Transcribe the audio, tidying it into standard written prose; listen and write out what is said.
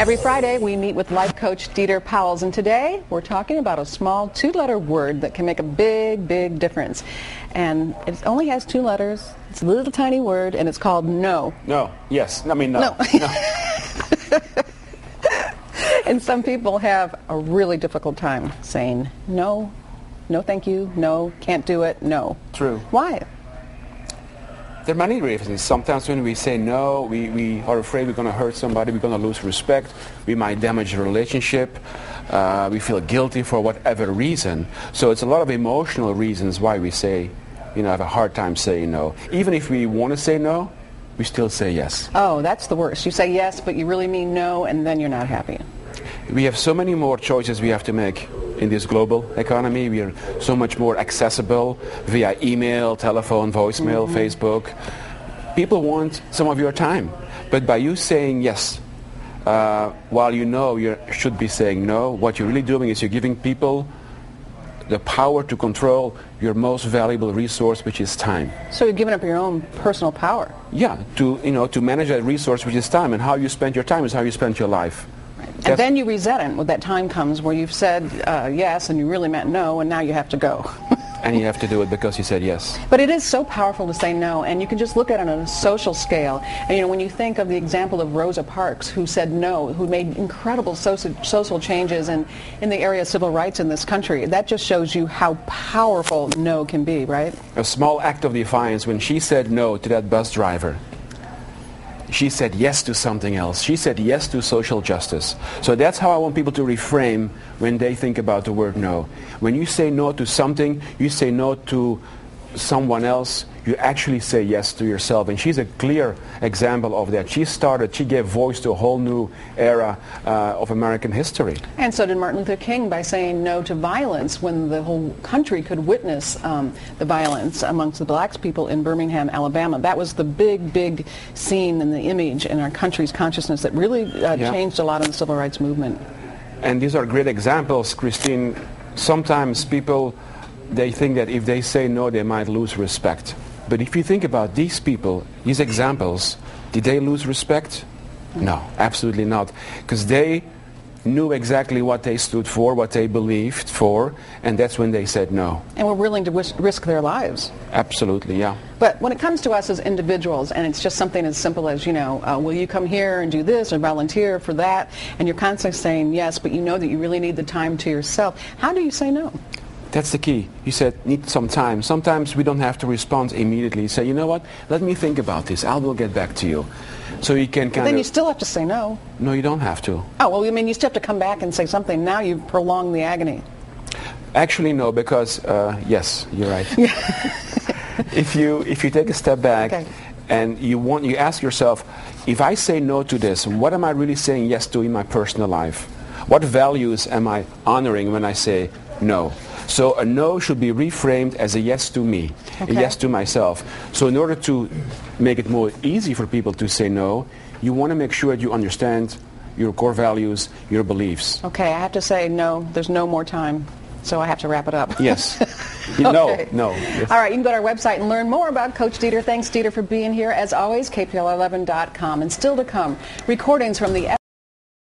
Every Friday, we meet with life coach Dieter Powells, and today we're talking about a small two-letter word that can make a big, big difference. And it only has two letters. It's a little tiny word, and it's called no. No. Yes. I mean, no. No. No. And some people have a really difficult time saying no, no thank you, no, can't do it, no. True. Why? There are many reasons. Sometimes when we say no, we are afraid we're going to hurt somebody, we're going to lose respect, we might damage a relationship, we feel guilty for whatever reason. So it's a lot of emotional reasons why we say, have a hard time saying no. Even if we want to say no, we still say yes. Oh, that's the worst. You say yes, but you really mean no, and then you're not happy. We have so many more choices we have to make in this global economy. We are so much more accessible via email, telephone, voicemail, Facebook. People want some of your time. But by you saying yes, while you should be saying no, what you're really doing is you're giving people the power to control your most valuable resource, which is time. So you're giving up your own personal power. Yeah, to manage that resource, which is time. And how you spend your time is how you spend your life. And then you resent it when that time comes where you've said yes and you really meant no, and now you have to go. And you have to do it because you said yes. But it is so powerful to say no, and you can just look at it on a social scale. And when you think of the example of Rosa Parks, who said no, who made incredible social changes in the area of civil rights in this country, that just shows you how powerful no can be, right? A small act of defiance when she said no to that bus driver. She said yes to something else. She said yes to social justice. So that's how I want people to reframe when they think about the word no. When you say no to something, you say no to someone else, you actually say yes to yourself. And she's a clear example of that. She gave voice to a whole new era of American history. And so did Martin Luther King by saying no to violence when the whole country could witness the violence amongst the black people in Birmingham, Alabama. That was the big, big scene and the image in our country's consciousness that really changed a lot in the civil rights movement. And these are great examples, Christine. Sometimes people, they think that if they say no, they might lose respect. But if you think about these people, these examples, did they lose respect? No, absolutely not. Because they knew exactly what they stood for, what they believed for, and that's when they said no. And were willing to risk their lives. Absolutely, yeah. But when it comes to us as individuals, and it's just something as simple as, will you come here and do this or volunteer for that, and you're constantly saying yes, but you know that you really need the time to yourself, how do you say no? That's the key. You said need some time. Sometimes we don't have to respond immediately. You say, you know what, let me think about this. I will get back to you. So you can But then you still have to say no. No, you don't have to. Oh, well, you still have to come back and say something. Now you've prolonged the agony. Actually, no, because, yes, you're right. If you take a step back and you ask yourself, if I say no to this, what am I really saying yes to in my personal life? What values am I honoring when I say no? So a no should be reframed as a yes to me, a yes to myself. So in order to make it more easy for people to say no, you want to make sure that you understand your core values, your beliefs. Okay, I have to say no, there's no more time. So I have to wrap it up. Yes. Okay. No. Yes. All right, you can go to our website and learn more about Coach Dieter. Thanks, Dieter, for being here. As always, KPL11.com. And still to come, recordings from the